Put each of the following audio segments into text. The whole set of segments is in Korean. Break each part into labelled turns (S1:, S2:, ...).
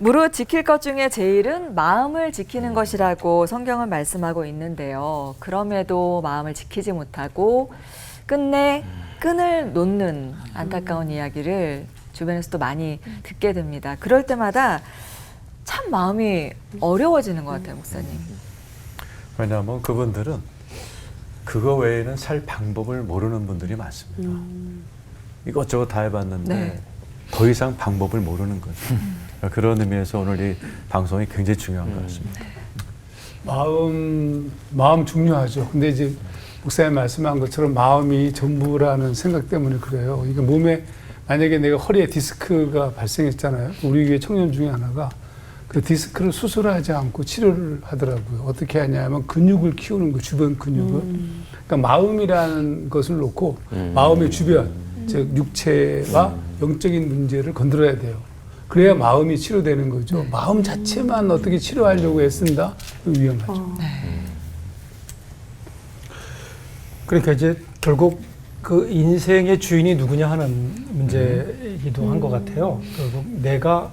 S1: 무릇 지킬 것 중에 제일은 마음을 지키는 것이라고 성경은 말씀하고 있는데요. 그럼에도 마음을 지키지 못하고 끝내 끈을 놓는 안타까운 이야기를 주변에서도 많이 듣게 됩니다. 그럴 때마다 참 마음이 어려워지는 것 같아요, 목사님.
S2: 왜냐하면 그분들은 그거 외에는 살 방법을 모르는 분들이 많습니다. 이것저것 다 해봤는데
S1: 네.
S2: 더 이상 방법을 모르는 거죠. 그런 의미에서 오늘 이 방송이 굉장히 중요한 것 같습니다.
S3: 마음 중요하죠. 근데 이제 목사님 말씀한 것처럼 마음이 전부라는 생각 때문에 그래요. 이게 몸에 만약에 내가 허리에 디스크가 발생했잖아요. 우리 교회 청년 중에 하나가 그 디스크를 수술하지 않고 치료를 하더라고요. 어떻게 하냐면 근육을 키우는 거, 주변 근육을. 그러니까 마음이라는 것을 놓고 마음의 주변, 즉 육체와 영적인 문제를 건드려야 돼요. 그래야 마음이 치료되는 거죠. 마음 자체만 어떻게 치료하려고 애쓴다? 위험하죠.
S4: 그러니까 이제 결국 그 인생의 주인이 누구냐 하는 문제이기도 한 것 같아요. 결국 내가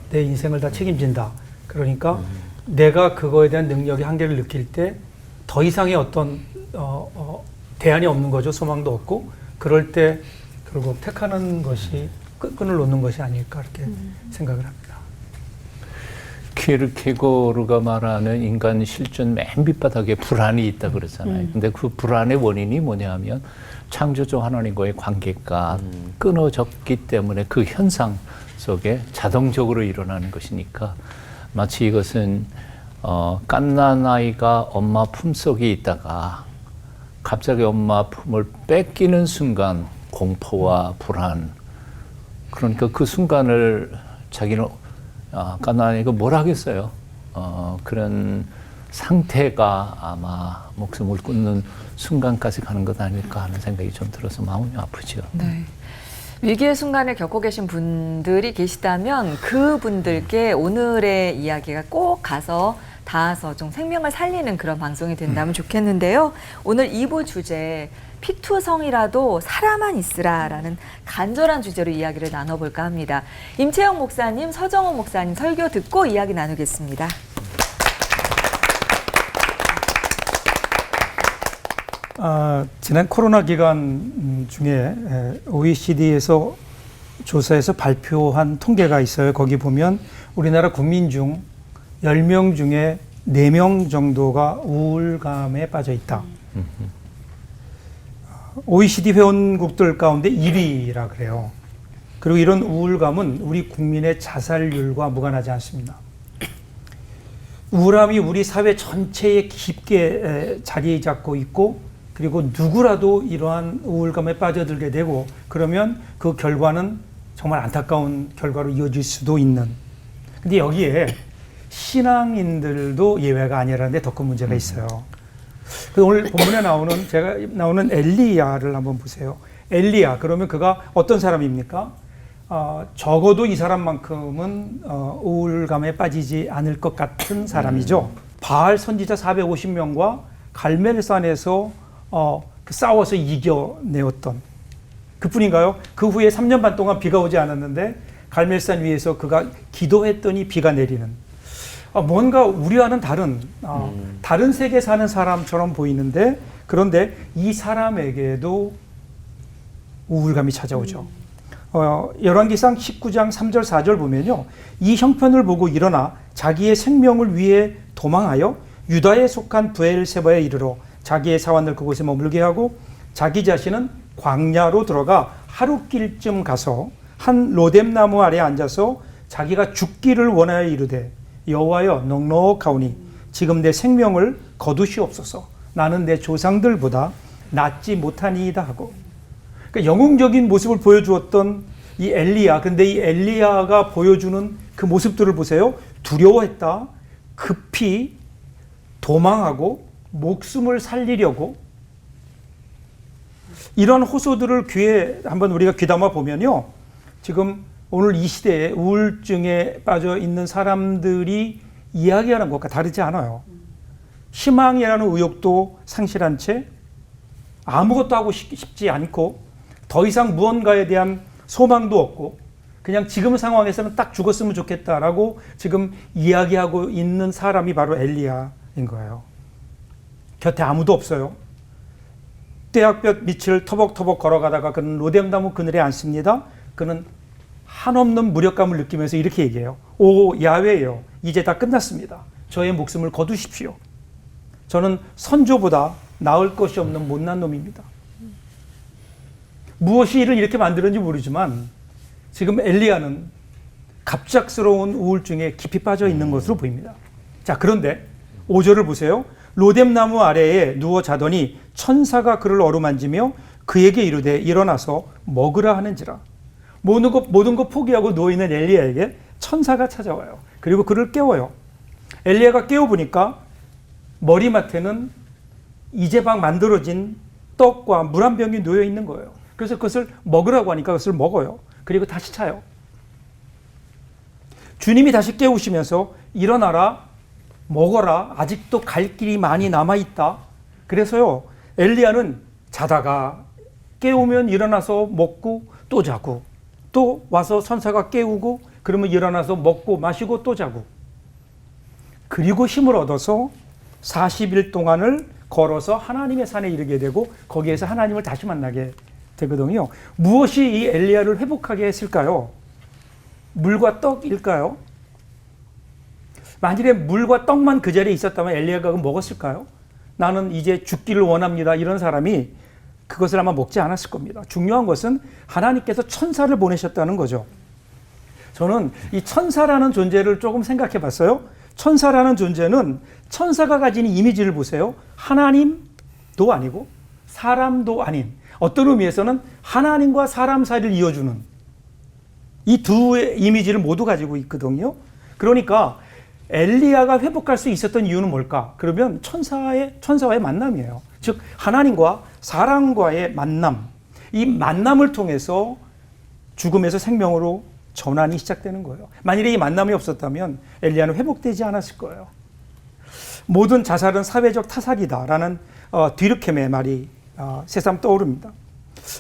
S4: 내 인생을 다 책임진다. 그러니까 내가 그거에 대한 능력의 한계를 느낄 때 더 이상의 어떤 대안이 없는 거죠. 소망도 없고. 그럴 때 결국 택하는 것이 끈을 놓는 것이 아닐까 이렇게 생각을 합니다.
S5: 키르케고르가 말하는 인간 실존 맨 밑바닥에 불안이 있다 그러잖아요. 근데 그 불안의 원인이 뭐냐면 창조주 하나님과의 관계가 끊어졌기 때문에 그 현상 속에 자동적으로 일어나는 것이니까 마치 이것은 갓난아이가 엄마 품속에 있다가 갑자기 엄마 품을 뺏기는 순간 공포와 불안, 그러니까 그 순간을 자기는 갓난아이가 뭘 하겠어요. 그런 상태가 아마 목숨을 끊는 순간까지 가는 것 아닐까 하는 생각이 좀 들어서 마음이 아프죠.
S1: 네. 위기의 순간을 겪고 계신 분들이 계시다면 그분들께 오늘의 이야기가 꼭 가서 닿아서 좀 생명을 살리는 그런 방송이 된다면 좋겠는데요. 오늘 2부 주제 피투성이라도 살아만 있으라라는 간절한 주제로 이야기를 나눠볼까 합니다. 임채영 목사님, 서정호 목사님 설교 듣고 이야기 나누겠습니다.
S4: 지난 코로나 기간 중에 OECD에서 조사해서 발표한 통계가 있어요. 거기 보면 우리나라 국민 중 10명 중에 4명 정도가 우울감에 빠져 있다. OECD 회원국들 가운데 1위라 그래요. 그리고 이런 우울감은 우리 국민의 자살률과 무관하지 않습니다. 우울함이 우리 사회 전체에 깊게 자리 잡고 있고, 그리고 누구라도 이러한 우울감에 빠져들게 되고, 그러면 그 결과는 정말 안타까운 결과로 이어질 수도 있는. 근데 여기에 신앙인들도 예외가 아니라는데 더 큰 문제가 있어요. 오늘 본문에 나오는 엘리야를 한번 보세요. 엘리야, 그러면 그가 어떤 사람입니까? 적어도 이 사람만큼은 우울감에 빠지지 않을 것 같은 사람이죠. 바알 선지자 450명과 갈멜산에서 싸워서 이겨내었던 그뿐인가요? 그 후에 3년 반 동안 비가 오지 않았는데 갈멜산 위에서 그가 기도했더니 비가 내리는, 뭔가 우리와는 다른 세계 사는 사람처럼 보이는데, 그런데 이 사람에게도 우울감이 찾아오죠. 열왕기상 19장 3절 4절 보면요, 이 형편을 보고 일어나 자기의 생명을 위해 도망하여 유다에 속한 브엘세바에 이르러 자기의 사환을 그곳에 머물게 하고 자기 자신은 광야로 들어가 하루길쯤 가서 한 로뎀나무 아래 앉아서 자기가 죽기를 원하여 이르되 여호와여 넉넉하오니 지금 내 생명을 거두시옵소서. 나는 내 조상들보다 낫지 못하니이다 하고. 그러니까 영웅적인 모습을 보여주었던 이 엘리야, 근데 이 엘리야가 보여주는 그 모습들을 보세요. 두려워했다, 급히 도망하고 목숨을 살리려고, 이런 호소들을 귀에 한번 우리가 귀담아 보면요, 지금 오늘 이 시대에 우울증에 빠져 있는 사람들이 이야기하는 것과 다르지 않아요. 희망이라는 의욕도 상실한 채 아무것도 하고 싶지 않고 더 이상 무언가에 대한 소망도 없고, 그냥 지금 상황에서는 딱 죽었으면 좋겠다라고 지금 이야기하고 있는 사람이 바로 엘리야인 거예요. 곁에 아무도 없어요. 떼약볕 밑을 터벅터벅 걸어가다가 그는 로뎀나무 그늘에 앉습니다. 그는 한없는 무력감을 느끼면서 이렇게 얘기해요. 오 야훼여, 이제 다 끝났습니다. 저의 목숨을 거두십시오. 저는 선조보다 나을 것이 없는 못난 놈입니다. 무엇이 이를 이렇게 만드는지 모르지만 지금 엘리야는 갑작스러운 우울증에 깊이 빠져 있는 것으로 보입니다. 자, 그런데 5절을 보세요. 로뎀나무 아래에 누워 자더니 천사가 그를 어루만지며 그에게 이르되 일어나서 먹으라 하는지라. 모든 것 포기하고 누워있는 엘리야에게 천사가 찾아와요. 그리고 그를 깨워요. 엘리야가 깨워보니까 머리맡에는 이제 막 만들어진 떡과 물 한 병이 놓여 있는 거예요. 그래서 그것을 먹으라고 하니까 그것을 먹어요. 그리고 다시 차요. 주님이 다시 깨우시면서 일어나라, 먹어라, 아직도 갈 길이 많이 남아있다. 그래서요, 엘리야는 자다가 깨우면 일어나서 먹고 또 자고, 또 와서 천사가 깨우고 그러면 일어나서 먹고 마시고 또 자고, 그리고 힘을 얻어서 40일 동안을 걸어서 하나님의 산에 이르게 되고 거기에서 하나님을 다시 만나게 되거든요. 무엇이 이 엘리야를 회복하게 했을까요? 물과 떡일까요? 만일에 물과 떡만 그 자리에 있었다면 엘리야가 먹었을까요? 나는 이제 죽기를 원합니다. 이런 사람이 그것을 아마 먹지 않았을 겁니다. 중요한 것은 하나님께서 천사를 보내셨다는 거죠. 저는 이 천사라는 존재를 조금 생각해 봤어요. 천사라는 존재는 천사가 가진 이미지를 보세요. 하나님도 아니고 사람도 아닌, 어떤 의미에서는 하나님과 사람 사이를 이어주는 이 두 이미지를 모두 가지고 있거든요. 그러니까 엘리야가 회복할 수 있었던 이유는 뭘까? 그러면 천사와의 만남이에요. 즉 하나님과 사람과의 만남. 이 만남을 통해서 죽음에서 생명으로 전환이 시작되는 거예요. 만일에 이 만남이 없었다면 엘리야는 회복되지 않았을 거예요. 모든 자살은 사회적 타살이다라는 뒤르켐의 말이 새삼 떠오릅니다.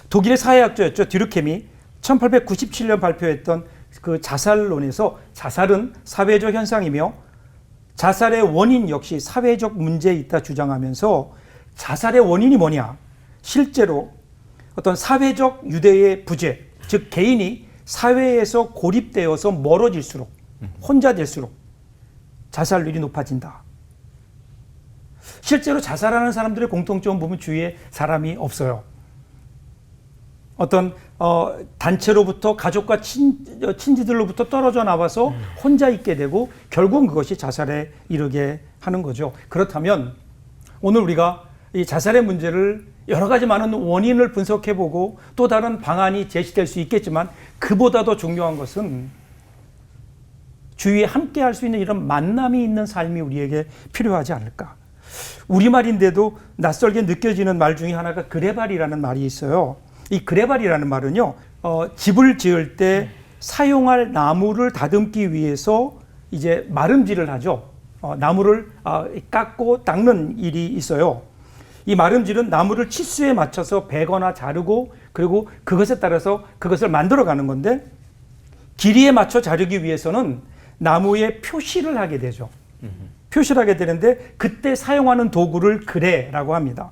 S4: 독일의 사회학자였죠. 뒤르켐이 1897년 발표했던 그 자살론에서 자살은 사회적 현상이며 자살의 원인 역시 사회적 문제에 있다 주장하면서 자살의 원인이 뭐냐? 실제로 어떤 사회적 유대의 부재, 즉 개인이 사회에서 고립되어서 멀어질수록, 혼자 될수록 자살률이 높아진다. 실제로 자살하는 사람들의 공통점을 보면 주위에 사람이 없어요. 어떤 단체로부터 가족과 친지들로부터 떨어져 나와서 혼자 있게 되고 결국은 그것이 자살에 이르게 하는 거죠. 그렇다면 오늘 우리가 이 자살의 문제를 여러 가지 많은 원인을 분석해보고 또 다른 방안이 제시될 수 있겠지만 그보다 더 중요한 것은 주위에 함께 할 수 있는 이런 만남이 있는 삶이 우리에게 필요하지 않을까. 우리말인데도 낯설게 느껴지는 말 중에 하나가 그레발이라는 말이 있어요. 이 그레발이라는 말은요, 집을 지을 때 사용할 나무를 다듬기 위해서 이제 마름질을 하죠. 나무를 깎고 닦는 일이 있어요. 이 마름질은 나무를 치수에 맞춰서 베거나 자르고 그리고 그것에 따라서 그것을 만들어가는 건데 길이에 맞춰 자르기 위해서는 나무에 표시를 하게 되죠. 표시를 하게 되는데 그때 사용하는 도구를 그레라고 합니다.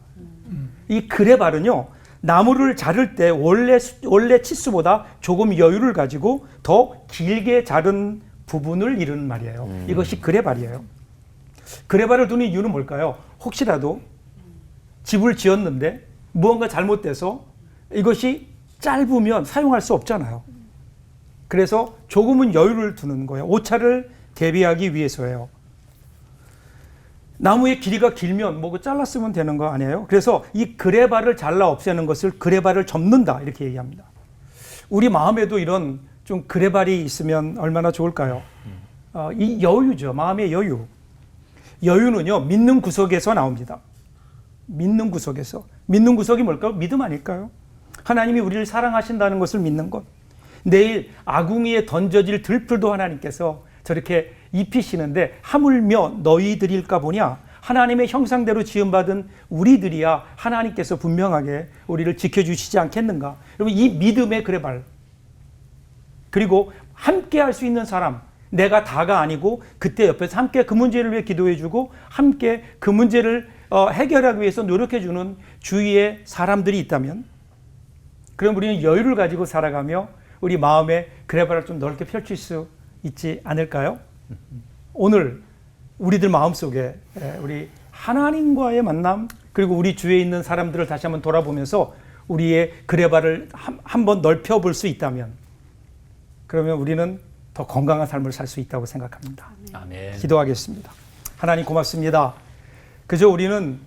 S4: 이 그레발은요, 나무를 자를 때 원래 치수보다 조금 여유를 가지고 더 길게 자른 부분을 이루는 말이에요. 이것이 그레발이에요. 그레발을 두는 이유는 뭘까요? 혹시라도 집을 지었는데 무언가 잘못돼서 이것이 짧으면 사용할 수 없잖아요. 그래서 조금은 여유를 두는 거예요. 오차를 대비하기 위해서예요. 나무의 길이가 길면 뭐 잘랐으면 되는 거 아니에요? 그래서 이 그레발을 잘라 없애는 것을 그레발을 접는다 이렇게 얘기합니다. 우리 마음에도 이런 좀 그레발이 있으면 얼마나 좋을까요? 이 여유죠. 마음의 여유. 여유는요, 믿는 구석에서 나옵니다. 믿는 구석에서. 믿는 구석이 뭘까요? 믿음 아닐까요? 하나님이 우리를 사랑하신다는 것을 믿는 것. 내일 아궁이에 던져질 들풀도 하나님께서 저렇게 입히시는데 하물며 너희들일까 보냐. 하나님의 형상대로 지음받은 우리들이야 하나님께서 분명하게 우리를 지켜주시지 않겠는가. 여러분 이 믿음의 그레발. 그리고 함께 할 수 있는 사람, 내가 다가 아니고 그때 옆에서 함께 그 문제를 위해 기도해주고 함께 그 문제를 해결하기 위해서 노력해주는 주위에 사람들이 있다면, 그럼 우리는 여유를 가지고 살아가며 우리 마음의 그레바를 좀 넓게 펼칠 수 있지 않을까요? 오늘 우리들 마음속에 우리 하나님과의 만남, 그리고 우리 주위에 있는 사람들을 다시 한번 돌아보면서 우리의 그레바를 한번 넓혀볼 수 있다면, 그러면 우리는 더 건강한 삶을 살 수 있다고 생각합니다.
S5: 아멘.
S4: 기도하겠습니다. 하나님 고맙습니다. 그저 우리는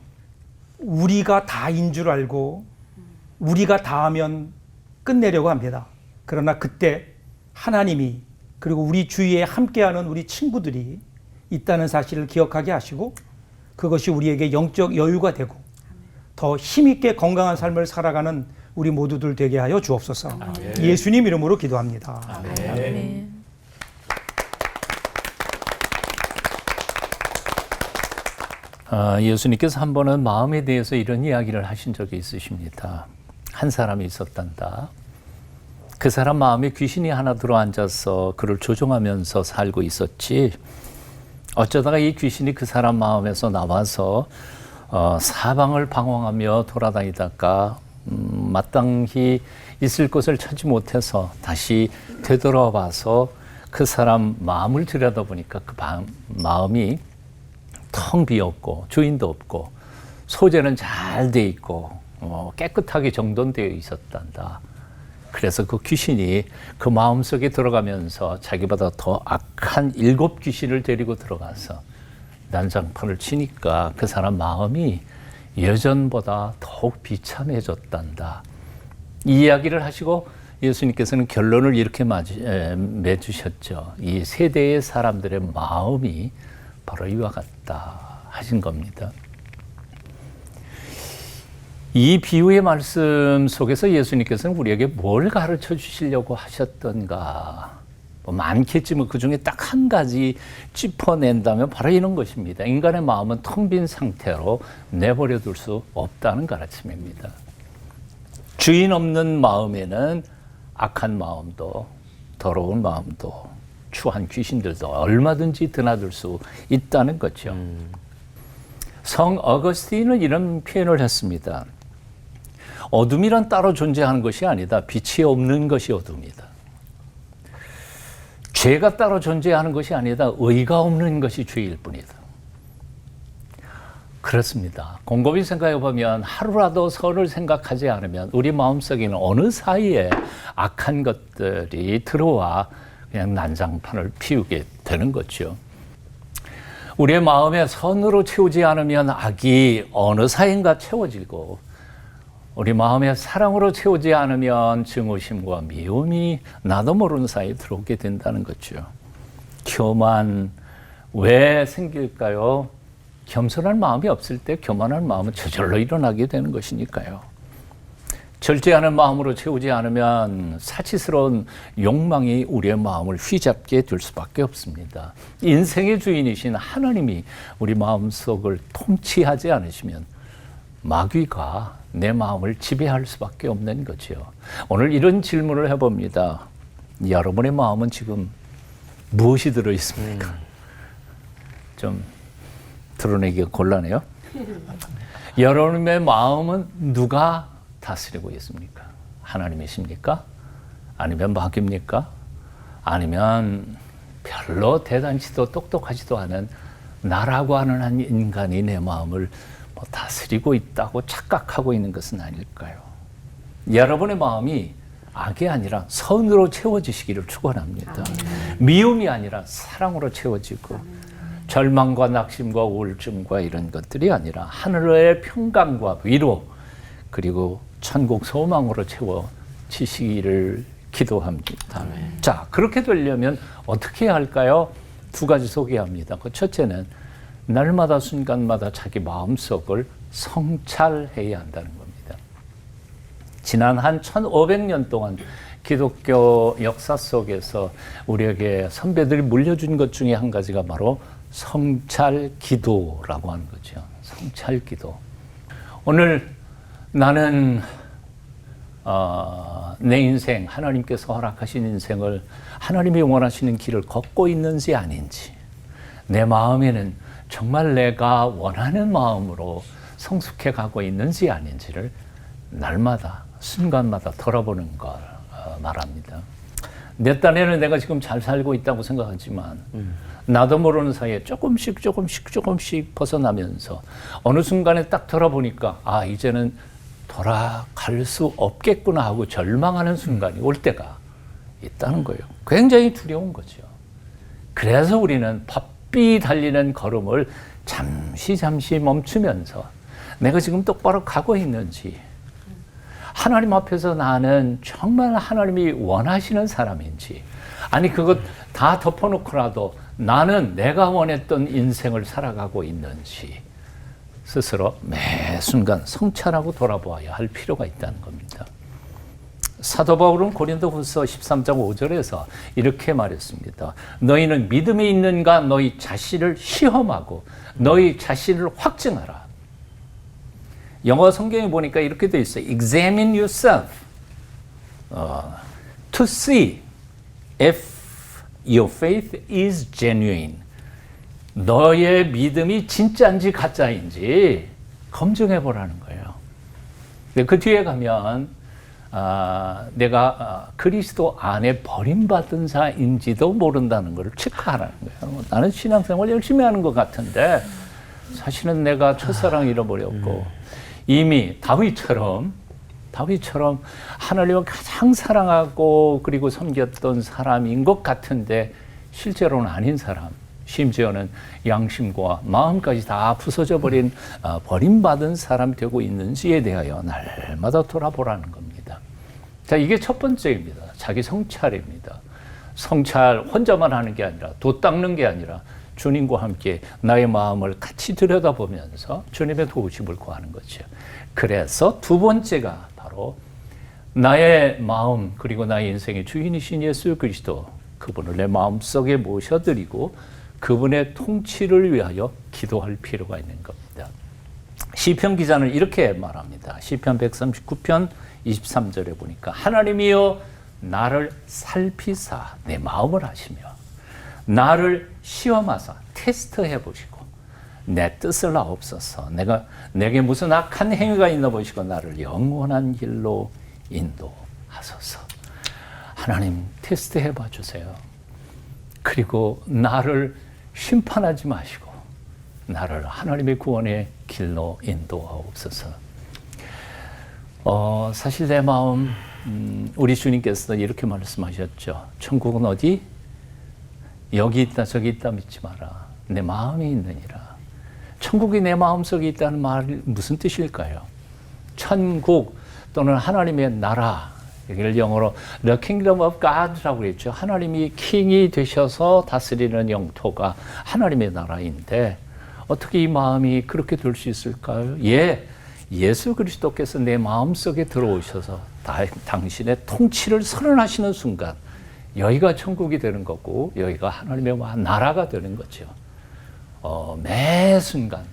S4: 우리가 다인 줄 알고 우리가 다 하면 끝내려고 합니다. 그러나 그때 하나님이, 그리고 우리 주위에 함께하는 우리 친구들이 있다는 사실을 기억하게 하시고, 그것이 우리에게 영적 여유가 되고 더 힘있게 건강한 삶을 살아가는 우리 모두들 되게 하여 주옵소서. 예수님 이름으로 기도합니다.
S1: 아멘.
S5: 예수님께서 한 번은 마음에 대해서 이런 이야기를 하신 적이 있으십니다. 한 사람이 있었단다. 그 사람 마음에 귀신이 하나 들어앉아서 그를 조종하면서 살고 있었지. 어쩌다가 이 귀신이 그 사람 마음에서 나와서 사방을 방황하며 돌아다니다가 마땅히 있을 곳을 찾지 못해서 다시 되돌아와서 그 사람 마음을 들여다보니까 그 마음이 텅 비었고 주인도 없고 소재는 잘 돼 있고 깨끗하게 정돈되어 있었단다. 그래서 그 귀신이 그 마음속에 들어가면서 자기보다 더 악한 7 귀신을 데리고 들어가서 난장판을 치니까 그 사람 마음이 예전보다 더욱 비참해졌단다. 이 이야기를 하시고 예수님께서는 결론을 이렇게 맺으셨죠. 이 세대의 사람들의 마음이 바로 이와 같다 하신 겁니다. 이 비유의 말씀 속에서 예수님께서는 우리에게 뭘 가르쳐 주시려고 하셨던가? 많겠지만 그 중에 딱 한 가지 짚어낸다면 바로 이런 것입니다. 인간의 마음은 텅 빈 상태로 내버려 둘 수 없다는 가르침입니다. 주인 없는 마음에는 악한 마음도 더러운 마음도 추한 귀신들도 얼마든지 드나들 수 있다는 거죠. 성 어거스틴은 이런 표현을 했습니다. 어둠이란 따로 존재하는 것이 아니다. 빛이 없는 것이 어둠이다. 죄가 따로 존재하는 것이 아니다. 의가 없는 것이 죄일 뿐이다. 그렇습니다. 곰곰이 생각해 보면 하루라도 선을 생각하지 않으면 우리 마음속에는 어느 사이에 악한 것들이 들어와 그냥 난장판을 피우게 되는 거죠. 우리의 마음에 선으로 채우지 않으면 악이 어느 사이인가 채워지고, 우리 마음에 사랑으로 채우지 않으면 증오심과 미움이 나도 모르는 사이에 들어오게 된다는 거죠. 교만 왜 생길까요? 겸손한 마음이 없을 때 교만한 마음은 저절로 일어나게 되는 것이니까요. 절제하는 마음으로 채우지 않으면 사치스러운 욕망이 우리의 마음을 휘잡게 될 수밖에 없습니다. 인생의 주인이신 하나님이 우리 마음속을 통치하지 않으시면 마귀가 내 마음을 지배할 수밖에 없는 거죠. 오늘 이런 질문을 해봅니다. 여러분의 마음은 지금 무엇이 들어있습니까? 좀 드러내기가 곤란해요. 여러분의 마음은 누가 다스리고 있습니까? 하나님이십니까? 아니면 마귀입니까? 아니면 별로 대단치도 똑똑하지도 않은 나라고 하는 한 인간이 내 마음을 다스리고 있다고 착각하고 있는 것은 아닐까요? 여러분의 마음이 악이 아니라 선으로 채워지시기를 축원합니다. 미움이 아니라 사랑으로 채워지고, 절망과 낙심과 우울증과 이런 것들이 아니라 하늘의 평강과 위로, 그리고 천국 소망으로 채워지시기를 기도합니다. 자, 그렇게 되려면 어떻게 해야 할까요? 2가지 소개합니다. 그 첫째는 날마다 순간마다 자기 마음속을 성찰해야 한다는 겁니다. 지난 한 1500년 동안 기독교 역사 속에서 우리에게 선배들이 물려준 것 중에 한 가지가 바로 성찰 기도라고 하는 거죠. 성찰 기도. 오늘 나는 내 인생, 하나님께서 허락하신 인생을 하나님이 원하시는 길을 걷고 있는지 아닌지, 내 마음에는 정말 내가 원하는 마음으로 성숙해 가고 있는지 아닌지를 날마다 순간마다 돌아보는 걸 말합니다. 내 딴에는 내가 지금 잘 살고 있다고 생각하지만 나도 모르는 사이에 조금씩 벗어나면서 어느 순간에 딱 돌아보니까 아, 이제는 돌아갈 수 없겠구나 하고 절망하는 순간이 올 때가 있다는 거예요. 굉장히 두려운 거죠. 그래서 우리는 바삐 달리는 걸음을 잠시 멈추면서 내가 지금 똑바로 가고 있는지, 하나님 앞에서 나는 정말 하나님이 원하시는 사람인지, 아니 그것 다 덮어놓고라도 나는 내가 원했던 인생을 살아가고 있는지 스스로 매 순간 성찰하고 돌아보아야 할 필요가 있다는 겁니다. 사도 바울은 고린도후서 13장 5절에서 이렇게 말했습니다. 너희는 믿음이 있는가 너희 자신을 시험하고 너희 자신을 확증하라. 영어 성경에 보니까 이렇게 돼 있어요. Examine yourself to see if your faith is genuine. 너의 믿음이 진짜인지 가짜인지 검증해 보라는 거예요. 그 뒤에 가면 내가 그리스도 안에 버림받은 자인지도 모른다는 걸 체크하라는 거예요. 나는 신앙생활 열심히 하는 것 같은데 사실은 내가 첫사랑 잃어버렸고 이미 다윗처럼 하나님을 가장 사랑하고 그리고 섬겼던 사람인 것 같은데 실제로는 아닌 사람, 심지어는 양심과 마음까지 다 부서져 버린 버림받은 사람이 되고 있는지에 대하여 날마다 돌아보라는 겁니다. 자, 이게 첫 번째입니다. 자기 성찰입니다. 성찰 혼자만 하는 게 아니라, 도 닦는 게 아니라 주님과 함께 나의 마음을 같이 들여다보면서 주님의 도우심을 구하는 거죠. 그래서 두 번째가 바로 나의 마음 그리고 나의 인생의 주인이신 예수 그리스도, 그분을 내 마음속에 모셔드리고 그분의 통치를 위하여 기도할 필요가 있는 겁니다. 시편 기자는 이렇게 말합니다. 시편 139편 23절에 보니까 하나님이여 나를 살피사 내 마음을 아시며 나를 시험하사 테스트해 보시고 내 뜻을 아옵소서. 내게 무슨 악한 행위가 있나 보시고 나를 영원한 길로 인도하소서. 하나님 테스트해 봐 주세요. 그리고 나를 심판하지 마시고 나를 하나님의 구원의 길로 인도하옵소서. 사실 내 마음, 우리 주님께서 이렇게 말씀하셨죠. 천국은 어디? 여기 있다 저기 있다 믿지 마라. 내 마음이 있느니라. 천국이 내 마음속에 있다는 말이 무슨 뜻일까요? 천국 또는 하나님의 나라, 여기를 영어로 The Kingdom of God라고 했죠. 하나님이 킹이 되셔서 다스리는 영토가 하나님의 나라인데 어떻게 이 마음이 그렇게 될 수 있을까요? 예수 그리스도께서 내 마음속에 들어오셔서 당신의 통치를 선언하시는 순간 여기가 천국이 되는 거고 여기가 하나님의 나라가 되는 거죠. 매 순간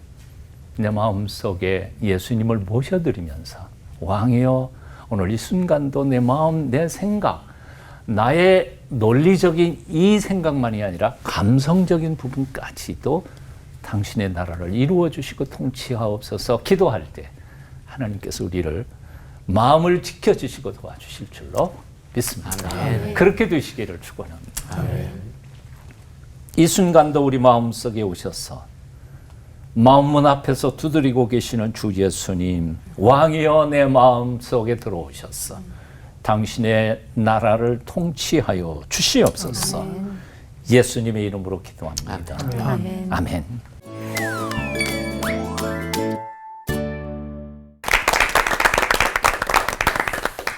S5: 내 마음속에 예수님을 모셔드리면서 왕이여 오늘 이 순간도 내 마음, 내 생각, 나의 논리적인 이 생각만이 아니라 감성적인 부분까지도 당신의 나라를 이루어 주시고 통치하옵소서. 기도할 때 하나님께서 우리를 마음을 지켜주시고 도와주실 줄로 믿습니다. 아멘. 그렇게 되시기를 축원합니다. 아멘. 이 순간도 우리 마음속에 오셔서 마음문 앞에서 두드리고 계시는 주 예수님, 왕이여 내 마음속에 들어오셔서 당신의 나라를 통치하여 주시옵소서. 아멘. 예수님의 이름으로 기도합니다.
S1: 아멘.
S5: 아멘.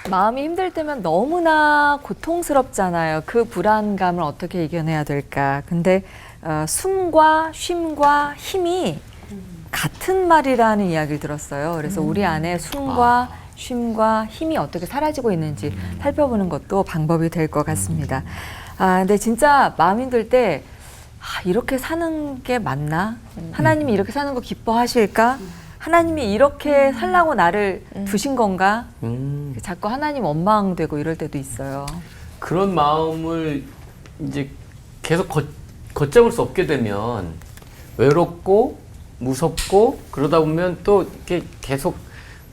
S1: 마음이 힘들 때면 너무나 고통스럽잖아요. 그 불안감을 어떻게 이겨내야 될까. 근데 숨과 쉼과 힘이 같은 말이라는 이야기를 들었어요. 그래서 우리 안에 숨과 쉼과 힘이 어떻게 사라지고 있는지 살펴보는 것도 방법이 될 것 같습니다. 근데 진짜 마음 힘들 때 이렇게 사는 게 맞나? 하나님이 이렇게 사는 거 기뻐하실까? 하나님이 이렇게 살라고 나를 두신 건가?
S6: 음.
S1: 자꾸 하나님 원망되고 이럴 때도 있어요.
S6: 그런 마음을 이제 계속 걷잡을 수 없게 되면 외롭고 무섭고 그러다 보면 또 이렇게 계속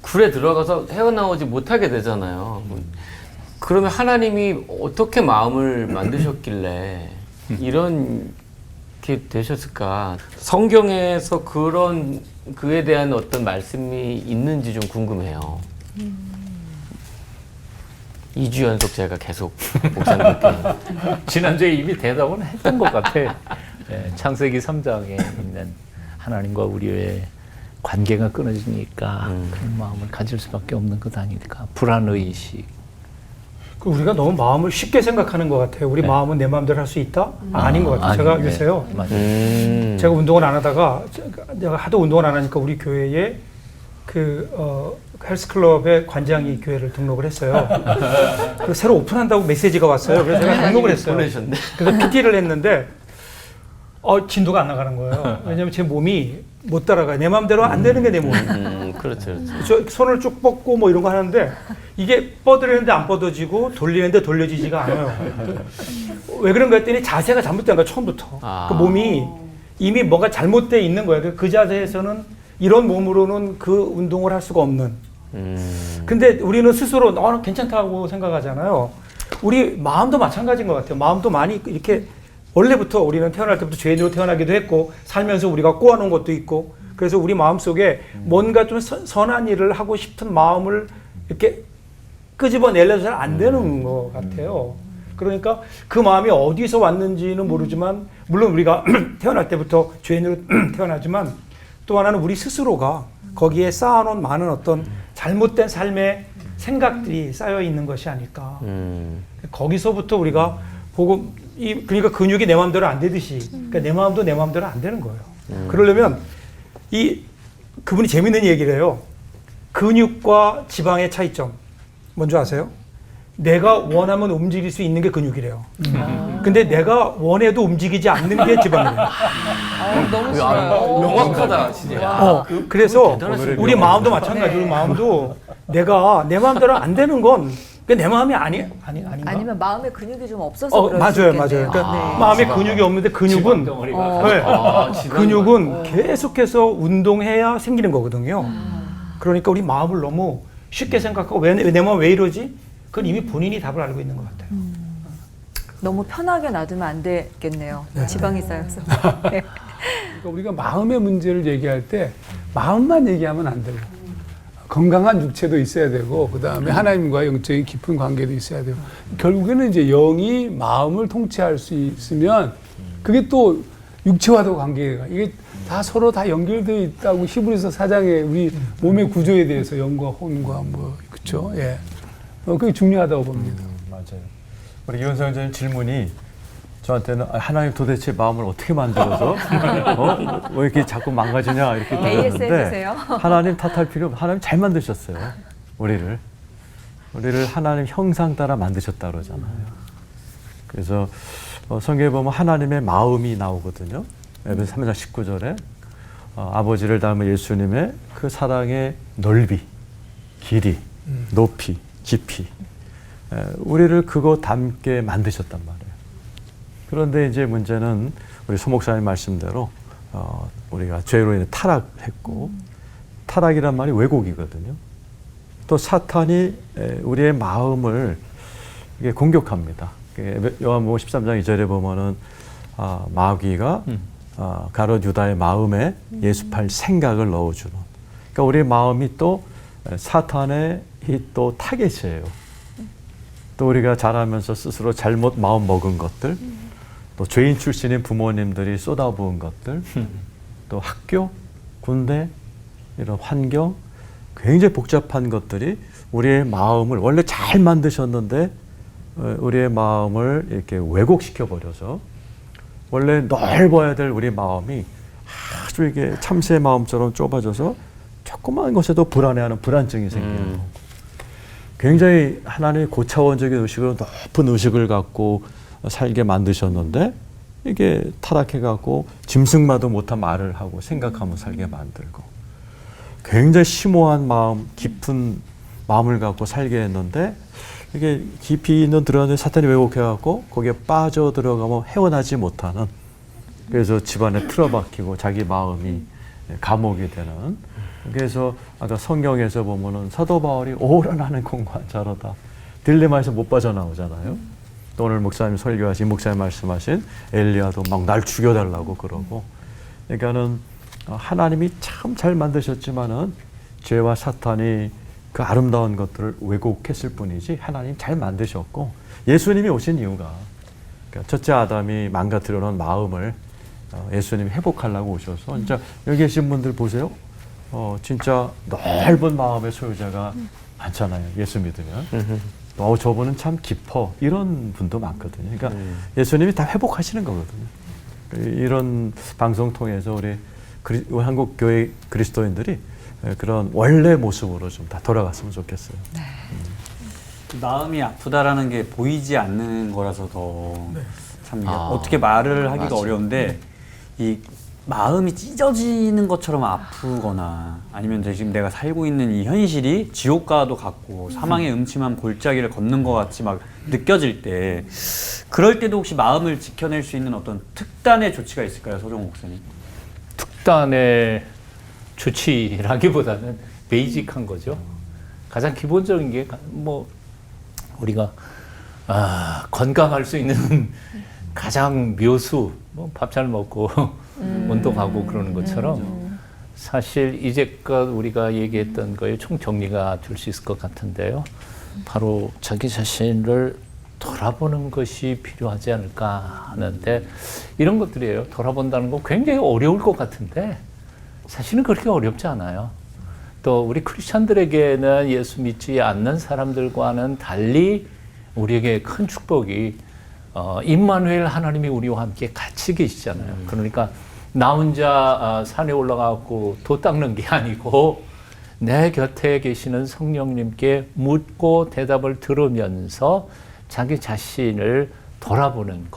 S6: 굴에 들어가서 헤어나오지 못하게 되잖아요. 그러면 하나님이 어떻게 마음을 만드셨길래 이렇게 되셨을까? 성경에서 그런 그에 대한 어떤 말씀이 있는지 좀 궁금해요. 2주 연속 제가 계속 목사님께
S5: 지난주에 이미 대답은 했던 것 같아. 예, 창세기 3장에 있는 하나님과 우리의 관계가 끊어지니까 그런 마음을 가질 수밖에 없는 것 아닐까. 불안의식.
S4: 그 우리가 너무 마음을 쉽게 생각하는 것 같아요. 우리
S5: 네.
S4: 마음은 내 마음대로 할 수 있다? 아닌 것 같아요. 제가
S5: 아닌데.
S4: 요새요.
S5: 맞아요.
S4: 제가 운동을 안 하다가 내가 하도 운동을 안 하니까 우리 교회에 헬스클럽의 관장이 교회를 등록을 했어요. 그래서 새로 오픈한다고 메시지가 왔어요. 그래서 제가 등록을 했어요.
S6: 보내셨네.
S4: 그래서 PT를 했는데 진도가 안 나가는 거예요. 왜냐면 제 몸이 못 따라가요. 내 마음대로 안 되는 게 내 몸이에요.
S6: 그렇죠.
S4: 저 손을 쭉 뻗고 뭐 이런 거 하는데 이게 뻗으려는데 안 뻗어지고 돌리는데 돌려지지가 않아요. 왜 그런가 했더니 자세가 잘못된 거야, 처음부터.
S6: 아.
S4: 그 몸이 이미 뭔가 잘못되어 있는 거예요. 그 자세에서는 이런 몸으로는 그 운동을 할 수가 없는. 근데 우리는 스스로 나는 괜찮다고 생각하잖아요. 우리 마음도 마찬가지인 것 같아요. 마음도 많이 이렇게 원래부터 우리는 태어날 때부터 죄인으로 태어나기도 했고 살면서 우리가 꼬아놓은 것도 있고 그래서 우리 마음속에 뭔가 좀 선한 일을 하고 싶은 마음을 이렇게 끄집어내려서 잘 안 되는 것 같아요. 그러니까 그 마음이 어디서 왔는지는 모르지만 물론 우리가 태어날 때부터 죄인으로 태어나지만 또 하나는 우리 스스로가 거기에 쌓아놓은 많은 어떤 잘못된 삶의 생각들이 쌓여 있는 것이 아닐까. 거기서부터 우리가 보고 그러니까 근육이 내 마음대로 안 되듯이 그러니까 내 마음도 내 마음대로 안 되는 거예요. 그러려면 그분이 재밌는 얘기를 해요. 근육과 지방의 차이점 뭔지 아세요? 내가 원하면 움직일 수 있는 게 근육이래요. 근데 내가 원해도 움직이지 않는 게 지방이래요.
S1: 너무
S6: 명확하다, 진짜.
S4: 그래서
S6: 대단하시네요.
S4: 우리 마음도 마찬가지로 우리 마음도 내가 내 마음대로 안 되는 건 내 마음이 아닌가?
S1: 아니면 마음에 근육이 좀 없어서 그럴 수
S4: 맞아요,
S1: 있겠네요.
S4: 맞아요. 그러니까
S1: 네.
S4: 마음에 근육이 없는데 근육은 네. 근육은 계속해서 운동해야 생기는 거거든요. 그러니까 우리 마음을 너무 쉽게 생각하고 내 마음 왜 이러지? 그건 이미 본인이 답을 알고 있는 것 같아요.
S1: 너무 편하게 놔두면 안 되겠네요. 지방이 쌓여서. 네.
S3: 그러니까 우리가 마음의 문제를 얘기할 때 마음만 얘기하면 안 되고 건강한 육체도 있어야 되고 그다음에 하나님과의 영적인 깊은 관계도 있어야 되고 결국에는 이제 영이 마음을 통치할 수 있으면 그게 또 육체와도 관계가 이게 다 서로 다 연결되어 있다고 히브리서 4장에 우리 몸의 구조에 대해서 영과 혼과 뭐 그렇죠. 예. 그게 중요하다고 봅니다.
S2: 맞아요. 우리 이원상 장님 질문이 저한테는 하나님 도대체 마음을 어떻게 만들어서 왜 이렇게 자꾸 망가지냐 이렇게
S1: AS
S2: 들었는데
S1: 해주세요.
S2: 하나님 탓할 필요 없어요. 하나님 잘 만드셨어요. 우리를 하나님 형상 따라 만드셨다 그러잖아요. 그래서 성경에 보면 하나님의 마음이 나오거든요. 에베소 3장 19절에 아버지를 닮은 예수님의 그 사랑의 넓이, 길이, 높이, 깊이 우리를 그거 닮게 만드셨단 말이에요. 그런데 이제 문제는 우리 소 목사님 말씀대로 우리가 죄로 인해 타락했고 타락이란 말이 왜곡이거든요. 또 사탄이 우리의 마음을 이게 공격합니다. 요한복음 13장 2절에 보면은 마귀가 가롯 유다의 마음에 예수팔 생각을 넣어주는. 그러니까 우리의 마음이 또 사탄의 또 타겟이에요. 또 우리가 자라면서 스스로 잘못 마음 먹은 것들, 또 죄인 출신인 부모님들이 쏟아부은 것들, 또 학교, 군대, 이런 환경, 굉장히 복잡한 것들이 우리의 마음을 원래 잘 만드셨는데 우리의 마음을 이렇게 왜곡시켜 버려서 원래 넓어야 될 우리 마음이 아주 이게 참새의 마음처럼 좁아져서 조그마한 것에도 불안해하는 불안증이 생기는 거고. 굉장히 하나님의 고차원적인 의식으로 높은 의식을 갖고 살게 만드셨는데 이게 타락해갖고 짐승마도 못한 말을 하고 생각하며 살게 만들고 굉장히 심오한 마음, 깊은 마음을 갖고 살게 했는데 이게 깊이 있는 들어가는데 사탄이 왜곡해갖고 거기에 빠져 들어가면 헤어나지 못하는, 그래서 집안에 틀어박히고 자기 마음이 감옥이 되는. 그래서 아까 성경에서 보면은 사도 바울이 오래 나는 공부한 자로다, 딜레마에서 못 빠져나오잖아요. 또 오늘 목사님 설교하신, 목사님 말씀하신 엘리야도 막 날 죽여달라고 그러고. 그러니까는 하나님이 참 잘 만드셨지만은 죄와 사탄이 그 아름다운 것들을 왜곡했을 뿐이지 하나님 잘 만드셨고, 예수님이 오신 이유가 그러니까 첫째 아담이 망가뜨려 놓은 마음을 예수님이 회복하려고 오셔서, 진짜 여기 계신 분들 보세요. 진짜 넓은 마음의 소유자가 많잖아요. 예수 믿으면. 저분은 참 깊어. 이런 분도 많거든요. 그러니까 예수님이 다 회복하시는 거거든요. 이런 방송 통해서 우리 한국 교회 그리스도인들이 그런 원래 모습으로 좀 다 돌아갔으면 좋겠어요.
S7: 마음이 아프다라는 게 보이지 않는 거라서 더 참 어떻게 말을 하기가
S6: 맞아.
S7: 어려운데, 이 마음이 찢어지는 것처럼 아프거나 아니면 지금 내가 살고 있는 이 현실이 지옥과도 같고 사망의 음침한 골짜기를 걷는 것 같이 막 느껴질 때, 그럴 때도 혹시 마음을 지켜낼 수 있는 어떤 특단의 조치가 있을까요, 서정호 목사님?
S5: 특단의 조치라기보다는 베이직한 거죠. 가장 기본적인 게 뭐 우리가 건강할 수 있는 가장 묘수, 뭐 밥 잘 먹고 운동하고 그러는 것처럼 사실 이제껏 우리가 얘기했던 거에 총 정리가 될 수 있을 것 같은데요. 바로 자기 자신을 돌아보는 것이 필요하지 않을까 하는데, 이런 것들이에요. 돌아본다는 거 굉장히 어려울 것 같은데 사실은 그렇게 어렵지 않아요. 또 우리 크리스찬들에게는 예수 믿지 않는 사람들과는 달리 우리에게 큰 축복이 임마누엘 하나님이 우리와 함께 같이 계시잖아요. 그러니까 나 혼자 산에 올라가고 도 닦는 게 아니고 내 곁에 계시는 성령님께 묻고 대답을 들으면서 자기 자신을 돌아보는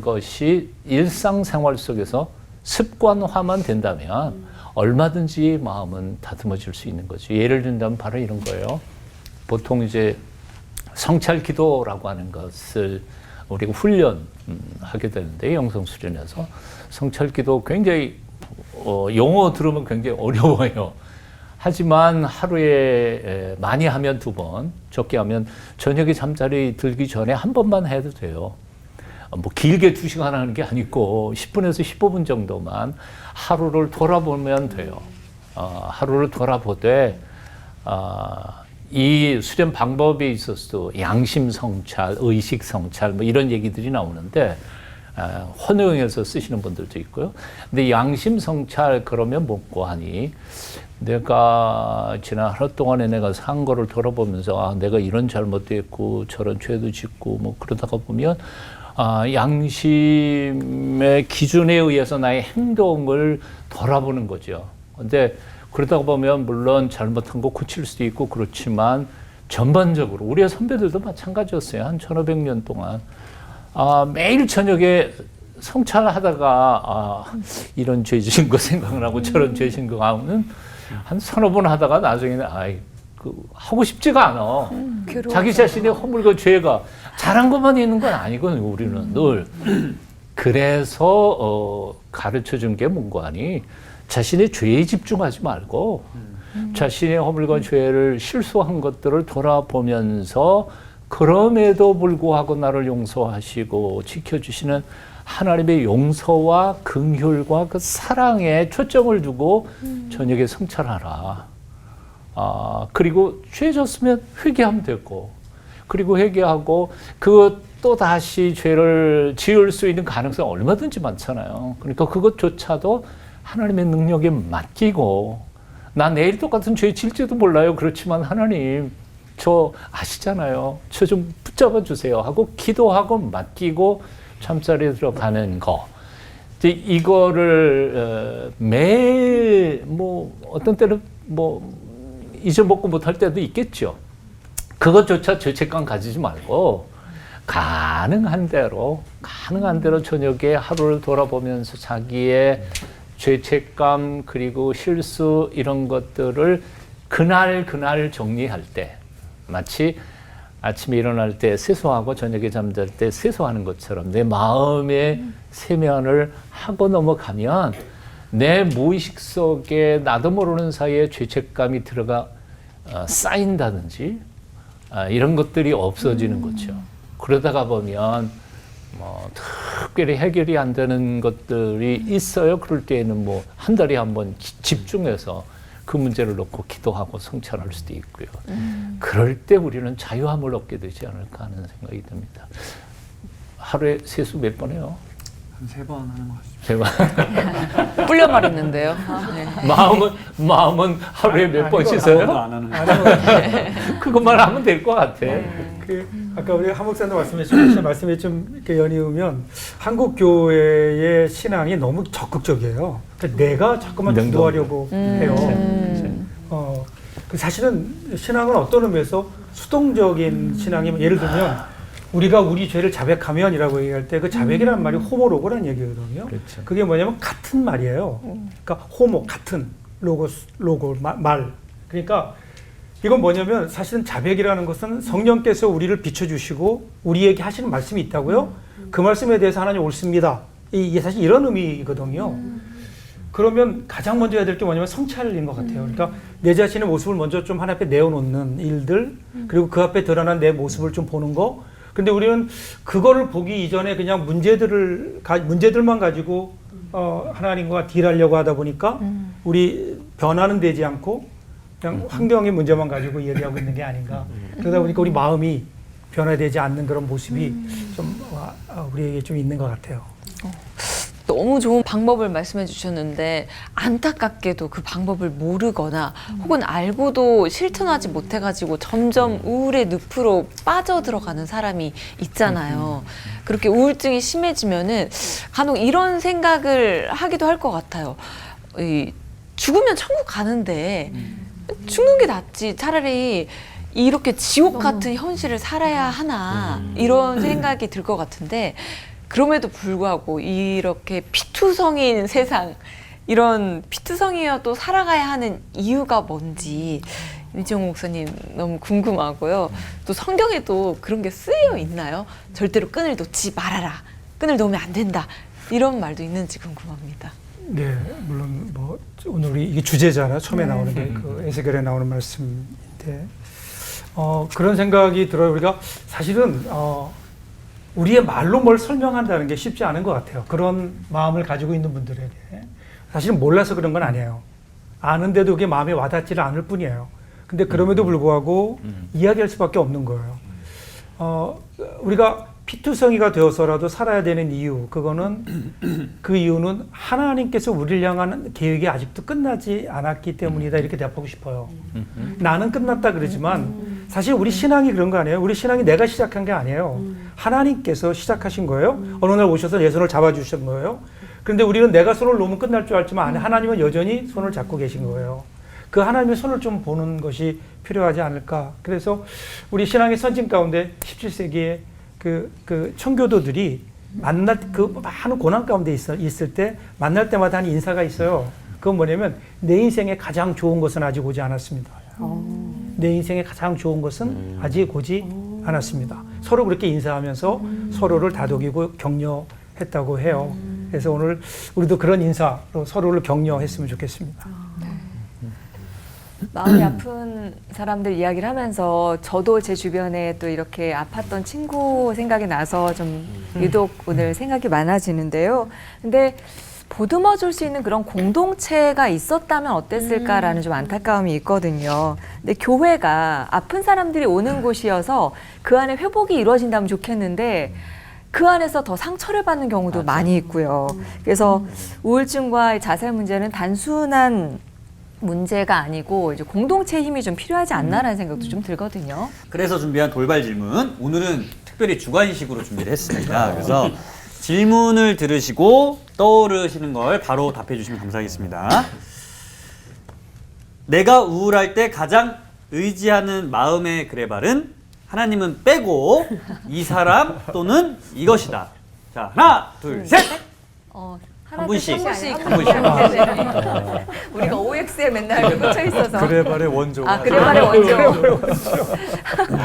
S5: 것이 일상생활 속에서 습관화만 된다면 얼마든지 마음은 다듬어질 수 있는 거죠. 예를 든다면 바로 이런 거예요. 보통 이제 성찰 기도라고 하는 것을 우리가 훈련하게 되는데, 영성 수련에서 성찰 기도 굉장히 용어 들으면 굉장히 어려워요. 하지만 하루에 많이 하면 2번, 적게 하면 저녁에 잠자리 들기 전에 한 번만 해도 돼요. 뭐 길게 2시간 하는 게 아니고 10분에서 15분 정도만 하루를 돌아보면 돼요. 하루를 돌아보되 이 수련 방법에 있어서도 양심 성찰, 의식 성찰 뭐 이런 얘기들이 나오는데 헌의에서 쓰시는 분들도 있고요. 근데 양심 성찰 그러면 뭐고 하니, 내가 지난 하루 동안에 내가 산 거를 돌아보면서 내가 이런 잘못도 했고 저런 죄도 짓고 뭐 그러다가 보면 양심의 기준에 의해서 나의 행동을 돌아보는 거죠. 근데 그러다가 보면 물론 잘못한 거 고칠 수도 있고 그렇지만 전반적으로 우리의 선배들도 마찬가지였어요. 한 1500년 동안 매일 저녁에 성찰하다가 이런 죄 지은 거 생각나고 저런 죄 지은 거 하면 한 3-4번 하다가 나중에는 하고 싶지가 않아. 자기 자신의 허물과 죄가 잘한 것만 있는 건 아니거든요. 우리는 늘. 그래서 가르쳐 준 게 뭔가 하니, 자신의 죄에 집중하지 말고 자신의 허물과 죄를 실수한 것들을 돌아보면서 그럼에도 불구하고 나를 용서하시고 지켜주시는 하나님의 용서와 긍휼과 그 사랑에 초점을 두고 저녁에 성찰하라. 그리고 죄 졌으면 회개하면 되고, 그리고 회개하고 또 다시 죄를 지을 수 있는 가능성이 얼마든지 많잖아요. 그러니까 그것조차도 하나님의 능력에 맡기고, 나 내일 똑같은 죄 질지도 몰라요. 그렇지만 하나님 저 아시잖아요. 저 좀 붙잡아 주세요 하고 기도하고 맡기고 잠자리에 들어가는 거. 이거를 매일 어떤 때는 잊어먹고 못할 때도 있겠죠. 그것조차 죄책감 가지지 말고 가능한 대로 저녁에 하루를 돌아보면서 자기의 죄책감 그리고 실수 이런 것들을 그날 정리할 때 마치 아침에 일어날 때 세수하고 저녁에 잠잘 때 세수하는 것처럼 내 마음의 세면을 하고 넘어가면 내 무의식 속에 나도 모르는 사이에 죄책감이 들어가 쌓인다든지 이런 것들이 없어지는 거죠. 그러다가 보면 뭐 특별히 해결이 안 되는 것들이 있어요. 그럴 때에는 뭐 한 달에 한 번 집중해서 그 문제를 놓고 기도하고 성찰할 수도 있고요. 그럴 때 우리는 자유함을 얻게 되지 않을까 하는 생각이 듭니다. 하루에 세수 몇 번 해요?
S7: 한 3번 하는 것 같습니다.
S5: 제가
S1: 불려 말했는데요. 네.
S5: 마음은 하루에 몇 번
S7: 아무도
S5: 씻어요?
S7: 안 하는 거.
S5: 그것만 하면 될 것 같아.
S4: 그 아까 우리 한 목사님 말씀에 좀 이렇게 연이으면 한국 교회의 신앙이 너무 적극적이에요. 그러니까 내가 자꾸만 주도하려고 해요. 그 사실은 신앙은 어떤 의미에서 수동적인 신앙이면 예를 들면 우리가 우리 죄를 자백하면이라고 얘기할 때 그 자백이라는 말이 호모로고라는 얘기거든요.
S5: 그렇죠.
S4: 그게 뭐냐면 같은 말이에요. 그러니까 호모 같은 로고 말. 그러니까 이건 뭐냐면 사실은 자백이라는 것은 성령께서 우리를 비춰주시고 우리에게 하시는 말씀이 있다고요. 그 말씀에 대해서 하나님 옳습니다. 이게 사실 이런 의미거든요. 그러면 가장 먼저 해야 될 게 뭐냐면 성찰인 것 같아요. 그러니까 내 자신의 모습을 먼저 좀 하나님 앞에 내어놓는 일들, 그리고 그 앞에 드러난 내 모습을 좀 보는 거. 근데 우리는 그거를 보기 이전에 그냥 문제들만 가지고 하나님과 딜하려고 하다 보니까 우리 변화는 되지 않고 그냥 환경의 문제만 가지고 이야기하고 있는 게 아닌가. 그러다 보니까 우리 마음이 변화되지 않는 그런 모습이 좀 우리에게 좀 있는 것 같아요.
S8: 너무 좋은 방법을 말씀해 주셨는데 안타깝게도 그 방법을 모르거나 혹은 알고도 실천하지 못해가지고 점점 우울의 늪으로 빠져들어가는 사람이 있잖아요. 그렇게 우울증이 심해지면은 간혹 이런 생각을 하기도 할 것 같아요. 죽으면 천국 가는데 죽는 게 낫지. 차라리 이렇게 지옥 같은 현실을 살아야 하나 이런 생각이 들 것 같은데 그럼에도 불구하고 이렇게 피투성이인 세상, 이런 피투성이어도 살아가야 하는 이유가 뭔지 이지용 목사님 너무 궁금하고요. 또 성경에도 그런 게 쓰여 있나요? 절대로 끈을 놓지 말아라. 끈을 놓으면 안 된다. 이런 말도 있는지 궁금합니다.
S4: 네, 물론 뭐 오늘 우리 이게 주제잖아요. 처음에 나오는 게 그 에스겔에 나오는 말씀인데 그런 생각이 들어요. 우리가 사실은 우리의 말로 뭘 설명한다는 게 쉽지 않은 것 같아요. 그런 마음을 가지고 있는 분들에게. 사실은 몰라서 그런 건 아니에요. 아는데도 그게 마음에 와닿지를 않을 뿐이에요. 근데 그럼에도 불구하고 이야기할 수밖에 없는 거예요. 우리가 피투성이가 되어서라도 살아야 되는 이유, 그 이유는 하나님께서 우리를 향한 계획이 아직도 끝나지 않았기 때문이다. 이렇게 대답하고 싶어요. 나는 끝났다 그러지만 사실 우리 신앙이 그런 거 아니에요? 우리 신앙이 내가 시작한 게 아니에요. 하나님께서 시작하신 거예요. 어느 날 오셔서 내 손을 잡아주신 거예요. 그런데 우리는 내가 손을 놓으면 끝날 줄 알지만 하나님은 여전히 손을 잡고 계신 거예요. 그 하나님의 손을 좀 보는 것이 필요하지 않을까. 그래서 우리 신앙의 선진 가운데 17세기에 그 청교도들이 그 많은 고난 가운데 있을 때 만날 때마다 하는 인사가 있어요. 그건 뭐냐면 내 인생에 가장 좋은 것은 아직 오지 않았습니다. 내 인생에 가장 좋은 것은 아직 오지 않았습니다. 서로 그렇게 인사하면서 서로를 다독이고 격려했다고 해요. 그래서 오늘 우리도 그런 인사로 서로를 격려했으면 좋겠습니다.
S1: 마음이 아픈 사람들 이야기를 하면서 저도 제 주변에 또 이렇게 아팠던 친구 생각이 나서 좀 유독 오늘 생각이 많아지는데요. 근데 보듬어 줄 수 있는 그런 공동체가 있었다면 어땠을까라는 좀 안타까움이 있거든요. 근데 교회가 아픈 사람들이 오는 곳이어서 그 안에 회복이 이루어진다면 좋겠는데 그 안에서 더 상처를 받는 경우도 많이 있고요. 그래서 우울증과 자살 문제는 단순한 문제가 아니고 이제 공동체의 힘이 좀 필요하지 않나라는 생각도 좀 들거든요.
S7: 그래서 준비한 돌발 질문, 오늘은 특별히 주관식으로 준비를 했습니다. 그래서 질문을 들으시고 떠오르시는 걸 바로 답해 주시면 감사하겠습니다. 내가 우울할 때 가장 의지하는 마음의 그레발은 하나님은 빼고 이 사람 또는 이것이다. 자, 하나, 둘, 셋! 한 분씩.
S1: 우리가 OX에 맨날 꽂혀 있어서.
S2: 그레발의 원조.
S1: 아, 그레발의 원조.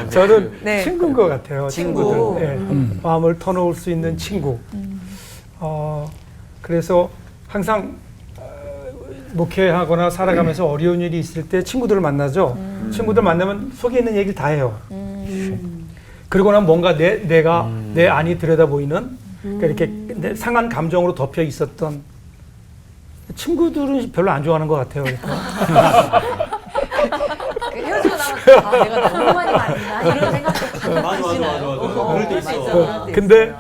S4: 저는
S1: 네.
S4: 친구인 것 같아요.
S7: 친구.
S4: 친구들. 네. 마음을 터놓을 수 있는 친구. 그래서 항상 목회하거나 살아가면서 어려운 일이 있을 때 친구들을 만나죠. 친구들 만나면 속에 있는 얘기를 다 해요. 그러고 나면 뭔가 내가 내 안이 들여다보이는 그러니까 이렇게 상한 감정으로 덮여 있었던 친구들은 별로 안 좋아하는 것 같아요. 그러니까.
S1: 헤어지고 나면 아, 내가 너무 많이 만나 이런 생각도
S7: 맞아. 그럴 때 있어.
S4: 근데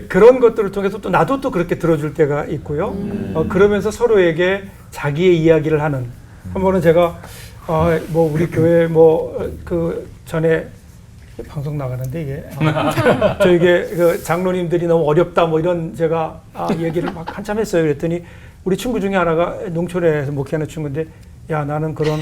S4: 그런 것들을 통해서 또 나도 또 그렇게 들어줄 때가 있고요. 그러면서 서로에게 자기의 이야기를 하는. 한 번은 제가 뭐 우리 교회 그 전에 방송 나가는데 이게 저에게 그 장로님들이 너무 어렵다 뭐 이런 제가 얘기를 막 한참 했어요. 그랬더니 우리 친구 중에 하나가 농촌에서 목회하는 친구인데 야 나는 그런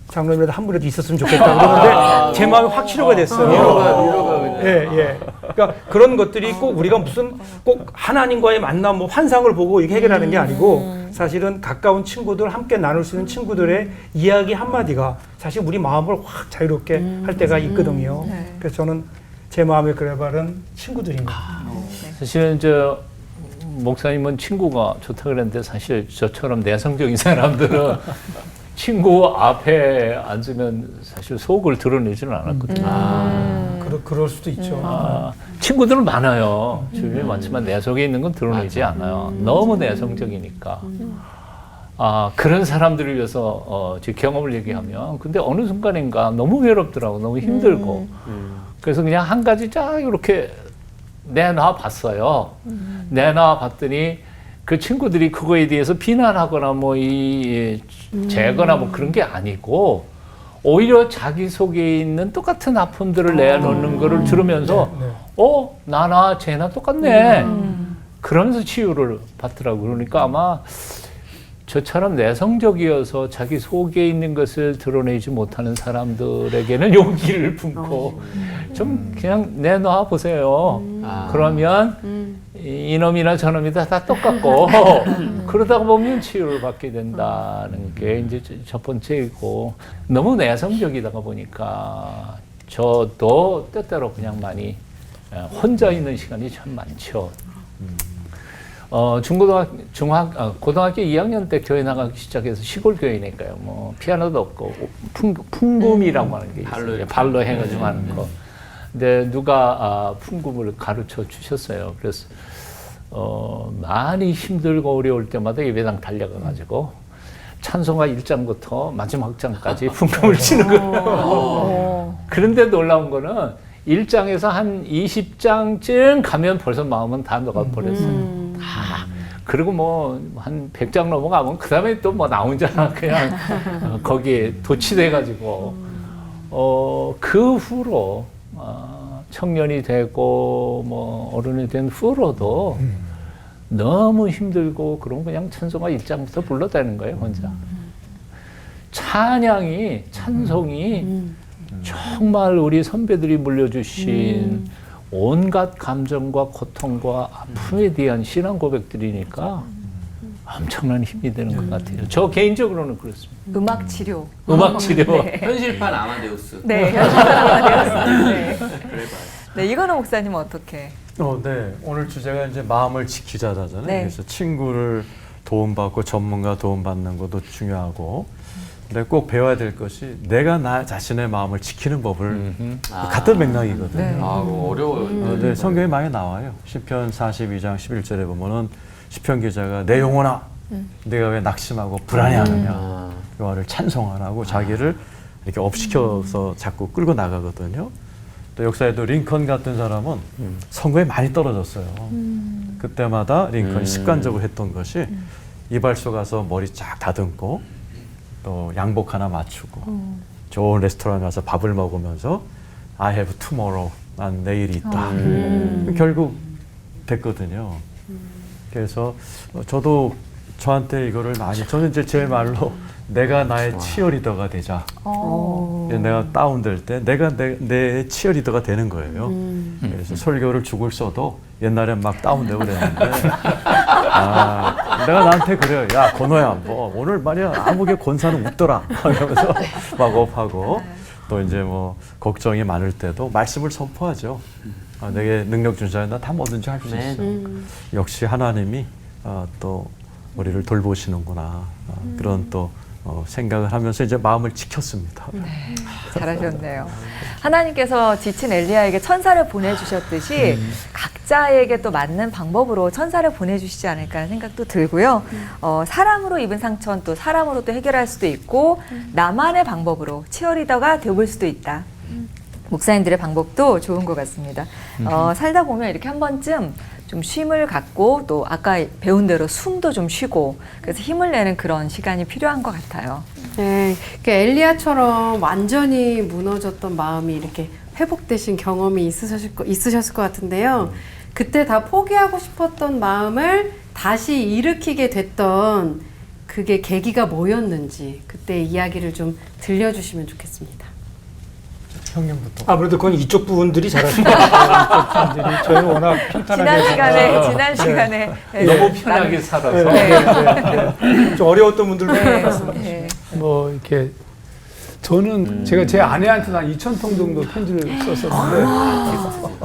S4: 장로님이라도 한 분이라도 있었으면 좋겠다 그러는데 제 마음이 확 치료가 됐어요.
S6: 위로가
S4: 예. 그러니까 그런 것들이 꼭 우리가 무슨 꼭 하나님과의 만남, 뭐 환상을 보고 이게 해결하는 게 아니고 사실은 가까운 친구들, 함께 나눌 수 있는 친구들의 이야기 한마디가 사실 우리 마음을 확 자유롭게 할 때가 있거든요. 그래서 저는 제 마음의 그레발은 친구들입니다.
S5: 사실은 저 목사님은 친구가 좋다 그랬는데 사실 저처럼 내성적인 사람들은 친구 앞에 앉으면 사실 속을 드러내지는 않았거든요.
S4: 그럴 수도 있죠.
S5: 친구들은 많아요. 주변에 많지만 내 속에 있는 건 드러내지 않아요. 너무 내성적이니까. 그런 사람들을 위해서 제 경험을 얘기하면 근데 어느 순간인가 너무 외롭더라고. 너무 힘들고. 그래서 그냥 한 가지 쫙 이렇게 내놔 봤어요. 내놔 봤더니 그 친구들이 그거에 대해서 비난하거나 뭐 재거나 뭐 그런 게 아니고 오히려 자기 속에 있는 똑같은 아픔들을 내놓는 거를 들으면서 나나 쟤나 똑같네. 그러면서 치유를 받더라고요. 그러니까 아마 저처럼 내성적이어서 자기 속에 있는 것을 드러내지 못하는 사람들에게는 용기를 품고 좀 그냥 내놔 보세요. 그러면 이놈이나 저놈이나 다 똑같고 그러다가 보면 치유를 받게 된다는 게 이제 첫 번째이고 너무 내성적이다가 보니까 저도 때때로 그냥 많이 혼자 있는 시간이 참 많죠. 고등학교 2학년 때 교회 나가기 시작해서 시골 교회니까요. 뭐 피아노도 없고 풍금이라고 하는 게 있어요. 발로 해가지고 하는 거. 근데 누가 풍금을 가르쳐 주셨어요. 그래서 많이 힘들고 어려울 때마다 예배당 달려가가지고 찬송가 1장부터 마지막 장까지 풍금을 치는 거예요. 그런데 놀라운 거는 1장에서 한 20장쯤 가면 벌써 마음은 다 녹아버렸어요. 그리고 뭐 한 100장 넘어가면 그 다음에 또 뭐 나 혼자 그냥 거기에 도취돼가지고 그 후로 청년이 되고 뭐 어른이 된 후로도 너무 힘들고 그럼 그냥 찬송가 1장부터 불러대는 거예요 혼자. 찬송이 정말 우리 선배들이 물려주신 온갖 감정과 고통과 아픔에 대한 신앙 고백들이니까 엄청난 힘이 되는 것 같아요. 저 개인적으로는 그렇습니다.
S1: 음악 치료.
S5: 음악 치료.
S1: 네.
S6: 현실판 아마데우스.
S1: 네, 현실판 네, 이거는 목사님은 어떻게?
S2: 네. 오늘 주제가 이제 마음을 지키자잖아요.
S1: 네.
S2: 그래서 친구를 도움받고 전문가 도움받는 것도 중요하고 근데 꼭 배워야 될 것이 내가 나 자신의 마음을 지키는 법을 같은 맥락이거든요.
S1: 네.
S6: 어려워요.
S2: 네, 성경에 많이 나와요. 시편 42장 11절에 보면은 시편 기자가 내 영혼아 내가 왜 낙심하고 불안해하느냐 여호와를 찬송하라고 자기를 이렇게 업시켜서 자꾸 끌고 나가거든요. 또 역사에도 링컨 같은 사람은 선거에 많이 떨어졌어요. 그때마다 링컨이 습관적으로 했던 것이 이발소 가서 머리 쫙 다듬고 또 양복 하나 맞추고 좋은 레스토랑 가서 밥을 먹으면서 I have tomorrow, 난 내일이 있다. 결국 됐거든요. 그래서 저도 저한테 이거를 많이 저는 이제 제 말로 내가 나의 치어리더가 되자. 내가 다운될 때 내가 내 치어리더가 되는 거예요. 그래서 설교를 죽을 써도 옛날엔 막 다운되고 그랬는데 내가 나한테 그래요. 야 건호야 뭐 오늘 말이야 아무개 권사는 웃더라 하면서 막 업하고 또 이제 뭐 걱정이 많을 때도 말씀을 선포하죠. 내게 능력 준 자는 나 다 뭐든지 할 수 있어. 역시 하나님이 또 우리를 돌보시는구나 그런 또 생각을 하면서 이제 마음을 지켰습니다.
S1: 잘하셨네요. 하나님께서 지친 엘리야에게 천사를 보내주셨듯이 각자에게 또 맞는 방법으로 천사를 보내주시지 않을까 하는 생각도 들고요. 사람으로 입은 상처는 또 사람으로 또 해결할 수도 있고 나만의 방법으로 치어리더가 되어볼 수도 있다. 목사님들의 방법도 좋은 것 같습니다. 살다 보면 이렇게 한 번쯤 좀 쉼을 갖고 또 아까 배운 대로 숨도 좀 쉬고 그래서 힘을 내는 그런 시간이 필요한 것 같아요.
S9: 네, 그러니까 엘리야처럼 완전히 무너졌던 마음이 이렇게 회복되신 경험이 있으셨을 것 같은데요. 그때 다 포기하고 싶었던 마음을 다시 일으키게 됐던 그게 계기가 뭐였는지 그때 이야기를 좀 들려주시면 좋겠습니다.
S2: 형님부터.
S4: 아무래도 그건 이쪽 분들이 잘하시는 것 같아요. 이쪽 분들이 저희는 워낙 평탄하게
S1: 지난 시간에
S6: 너무 편하게 살아서
S4: 좀 어려웠던 분들도 많았습니다.
S3: 뭐 이렇게 저는 제가 제 아내한테 한 2,000통 정도 편지를 썼었는데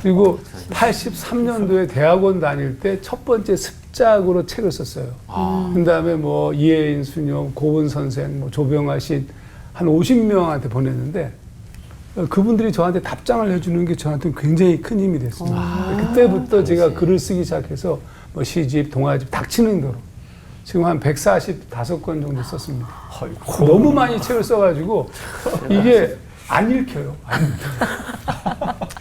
S3: 그리고 83년도에 대학원 다닐 때 첫 번째 습작으로 책을 썼어요. 그다음에 뭐 이혜인 수녀, 고은 선생, 뭐 조병아 씨한 50명한테 보냈는데 그분들이 저한테 답장을 해주는 게 저한테는 굉장히 큰 힘이 됐습니다. 그때부터 제가 글을 쓰기 시작해서 뭐 시집, 동화집, 닥치는 대로 지금 한 145권 정도 썼습니다. 너무 많이 책을 써가지고 이게 안 읽혀요.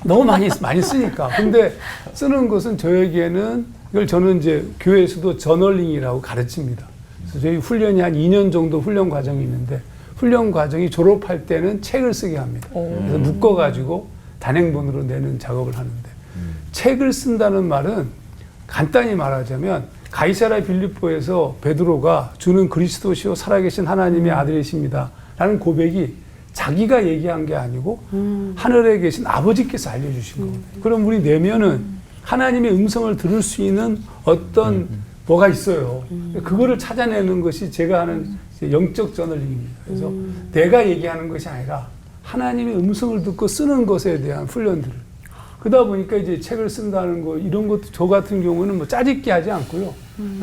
S3: 너무 많이 쓰니까. 근데 쓰는 것은 저에게는 이걸 저는 이제 교회에서도 저널링이라고 가르칩니다. 그래서 저희 훈련이 한 2년 정도 훈련 과정이 있는데 훈련 과정이 졸업할 때는 책을 쓰게 합니다. 그래서 묶어가지고 단행본으로 내는 작업을 하는데 책을 쓴다는 말은 간단히 말하자면 가이사랴 빌립보에서 베드로가 주는 그리스도시요 살아계신 하나님의 아들이십니다 라는 고백이 자기가 얘기한 게 아니고 하늘에 계신 아버지께서 알려주신 겁니다. 그럼 우리 내면은 하나님의 음성을 들을 수 있는 어떤 뭐가 있어요. 그거를 찾아내는 것이 제가 하는 영적 저널링입니다. 그래서 내가 얘기하는 것이 아니라 하나님의 음성을 듣고 쓰는 것에 대한 훈련들을. 그러다 보니까 이제 책을 쓴다는 거 이런 것도 저 같은 경우는 뭐 짜집기 하지 않고요.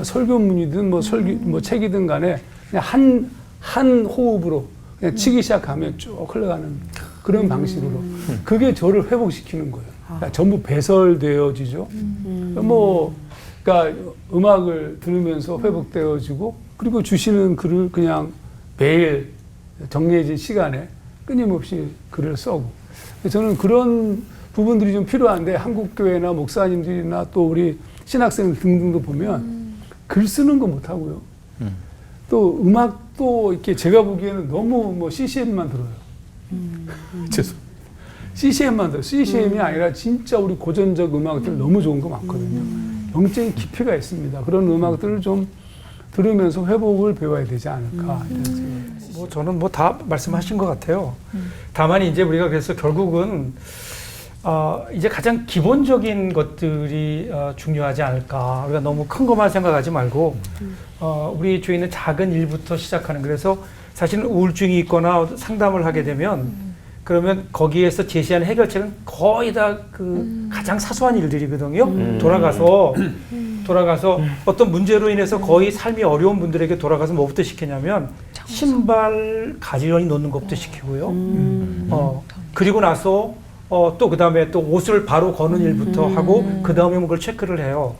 S3: 설교문이든 뭐 책이든 간에 그냥 한 호흡으로 그냥 치기 시작하면 쭉 흘러가는 그런 방식으로 그게 저를 회복시키는 거예요. 그러니까 전부 배설되어지죠. 그러니까 음악을 들으면서 회복되어지고 그리고 주시는 글을 그냥 매일 정해진 시간에 끊임없이 글을 써고 저는 그런 부분들이 좀 필요한데 한국교회나 목사님들이나 또 우리 신학생 등등도 보면 글 쓰는 거 못하고요. 또 음악도 이렇게 제가 보기에는 너무 뭐 CCM만 들어요. 죄송합니다. CCM만 들어요. CCM이 아니라 진짜 우리 고전적 음악들 너무 좋은 거 많거든요. 영적인 깊이가 있습니다. 그런 음악들을 좀 들으면서 회복을 배워야 되지 않을까 이런 생각이
S4: 뭐 저는 뭐 다 말씀하신 것 같아요. 다만 이제 우리가 그래서 결국은 이제 가장 기본적인 것들이 중요하지 않을까. 우리가 너무 큰 것만 생각하지 말고 우리 주위에 있는 작은 일부터 시작하는. 그래서 사실은 우울증이 있거나 상담을 하게 되면 그러면 거기에서 제시하는 해결책은 거의 다 그 가장 사소한 일들이거든요. 돌아가서 어떤 문제로 인해서 거의 삶이 어려운 분들에게 돌아가서 뭐부터 시키냐면 신발 가지런히 놓는 것부터 시키고요. 그리고 나서 또 그 다음에 또 옷을 바로 거는 일부터 하고 그 다음에 그걸 체크를 해요.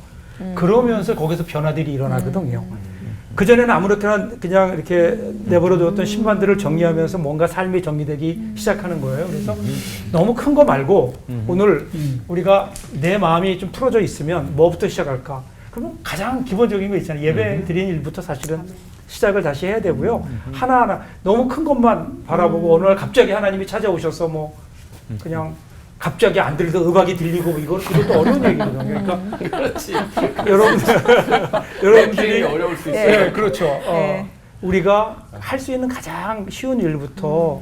S4: 그러면서 거기서 변화들이 일어나거든요. 그전에는 아무렇게나 그냥 이렇게 내버려두었던 신반들을 정리하면서 뭔가 삶이 정리되기 시작하는 거예요. 그래서 너무 큰 거 말고 오늘 우리가 내 마음이 좀 풀어져 있으면 뭐부터 시작할까? 그러면 가장 기본적인 거 있잖아요. 예배 드리는 일부터 사실은 시작을 다시 해야 되고요. 하나하나 너무 큰 것만 바라보고 어느 날 갑자기 하나님이 찾아오셔서 뭐 그냥 갑자기 안 들리던 음악이 들리고 이것도 어려운 얘기거든요. 그러니까
S6: 그렇지.
S4: 여러분들이
S6: 어려울 수 있어.
S4: 네, 그렇죠.
S1: 네.
S4: 우리가 할 수 있는 가장 쉬운 일부터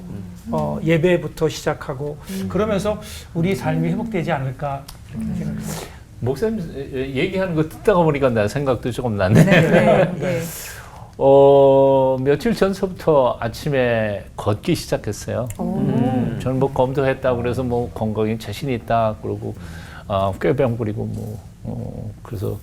S4: 예배부터 시작하고 그러면서 우리 삶이 회복되지 않을까 이렇게 생각합니다.
S5: 목사님 얘기하는 거 듣다가 보니까 나 생각도 조금 나네.
S1: 네.
S5: 며칠 전서부터 아침에 걷기 시작했어요. 저는 뭐 검도했다고 그래서 뭐 건강에 자신 있다 그러고 꾀병 부리고 그래서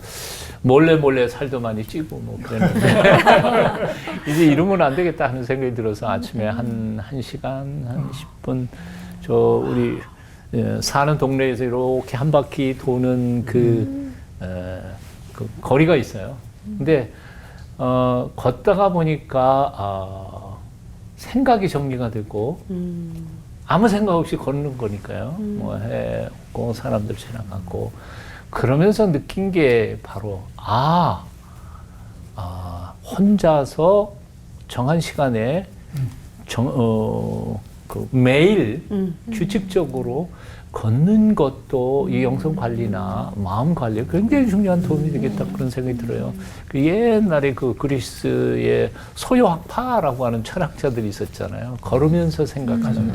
S5: 몰래 살도 많이 찌고 뭐 그랬는데 이제 이러면 안 되겠다 하는 생각이 들어서 아침에 한 시간 한 10분 저 우리 사는 동네에서 이렇게 한 바퀴 도는 그 거리가 있어요. 근데 걷다가 보니까 생각이 정리가 되고 아무 생각 없이 걷는 거니까요. 뭐 해고 사람들 지나가고 그러면서 느낀 게 바로 혼자서 정한 시간에 매일 규칙적으로 걷는 것도 이 영성 관리나 마음 관리에 굉장히 중요한 도움이 되겠다 그런 생각이 들어요. 그 옛날에 그 그리스의 소요학파라고 하는 철학자들이 있었잖아요. 걸으면서 생각하는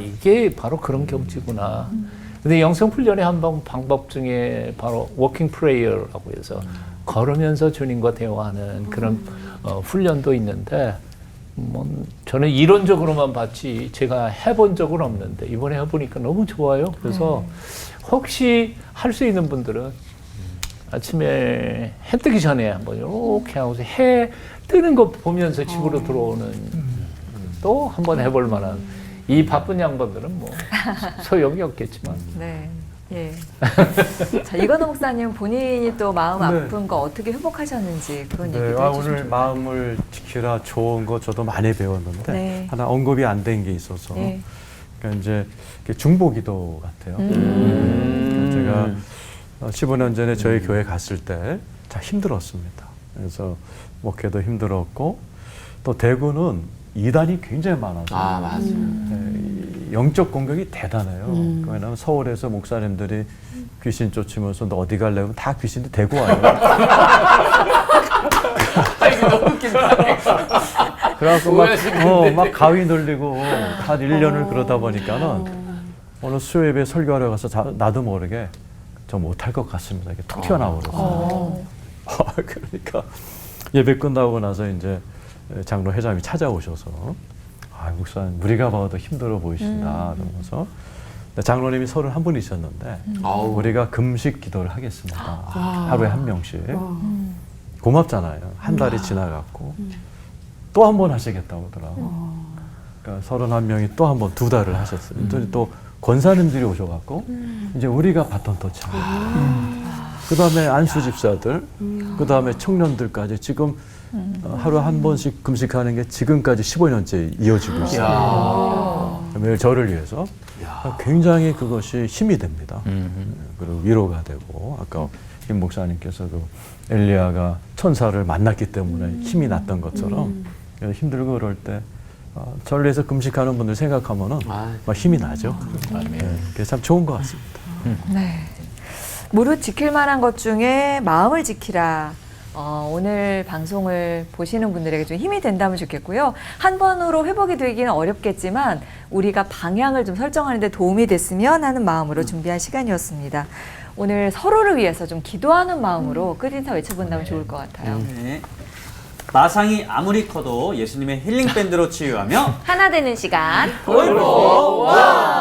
S5: 이게 바로 그런 경지구나. 근데 영성 훈련의 한 방법 중에 바로 워킹 프레이어라고 해서 걸으면서 주님과 대화하는 그런 훈련도 있는데 저는 이론적으로만 봤지 제가 해본 적은 없는데 이번에 해보니까 너무 좋아요. 그래서 혹시 할 수 있는 분들은 아침에 해 뜨기 전에 한번 이렇게 하고서 해 뜨는 거 보면서 집으로 들어오는 또 한번 해볼 만한 이 바쁜 양반들은 뭐 소용이 없겠지만.
S1: 네. 예. 자, 이건호 목사님 본인이 또 마음
S2: 네.
S1: 아픈 거 어떻게 회복하셨는지 그런
S2: 네,
S1: 얘기도 해주시면
S2: 오늘
S1: 좋을
S2: 마음을 지키라 좋은 거 저도 많이 배웠는데
S1: 네.
S2: 하나 언급이 안 된 게 있어서
S1: 네.
S2: 그러니까 이제 중보기도 같아요. 그러니까 제가 15년 전에 저희 교회 갔을 때 참 힘들었습니다. 그래서 목회도 힘들었고 또 대구는 이단이 굉장히 많아서
S6: 맞아요.
S2: 영적 공격이 대단해요. 왜냐하면 서울에서 목사님들이 귀신 쫓으면서 너 어디 갈래? 다 귀신들 대구 와요.
S6: 너무 웃긴다.
S2: 그래갖고
S6: 오해하시는데.
S2: 막 가위 놀리고 한 1년을 그러다 보니까는 어느 수요예배 설교하러 가서 나도 모르게 저 못할 것 같습니다. 이렇게 툭 튀어나오더라고요. 그러니까 예배 끝나고 나서 이제 장로 회장이 찾아오셔서 목사님 우리가 봐도 힘들어 보이신다 그러면서 장로님이 31분이셨는데 우리가 금식 기도를 하겠습니다. 하루에 한 명씩. 고맙잖아요. 한 달이 지나갔고 또 한 번 하시겠다고 하더라고요. 그러니까 31명이 또 한 번 2달을 하셨어요. 또 권사님들이 오셔갖고 이제 우리가 바톤 터치하고 그 다음에 안수 집사들, 그 다음에 청년들까지 지금 하루 한 번씩 금식하는 게 지금까지 15년째 이어지고 있어요. 매일 저를 위해서. 굉장히 그것이 힘이 됩니다. 그리고 위로가 되고 아까 김 목사님께서도 엘리야가 천사를 만났기 때문에 힘이 났던 것처럼 힘들고 그럴 때 저를 위해서 금식하는 분들 생각하면은 막 힘이 나죠. 그게 참 좋은 것 같습니다.
S1: 네. 무릇 지킬 만한 것 중에 마음을 지키라. 오늘 방송을 보시는 분들에게 좀 힘이 된다면 좋겠고요. 한 번으로 회복이 되기는 어렵겠지만 우리가 방향을 좀 설정하는 데 도움이 됐으면 하는 마음으로 준비한 시간이었습니다. 오늘 서로를 위해서 좀 기도하는 마음으로 끝인사 외쳐본다면 좋을 것 같아요.
S7: 네. 마상이 아무리 커도 예수님의 힐링 밴드로 치유하며
S8: 하나 되는 시간.
S7: 돌보 원.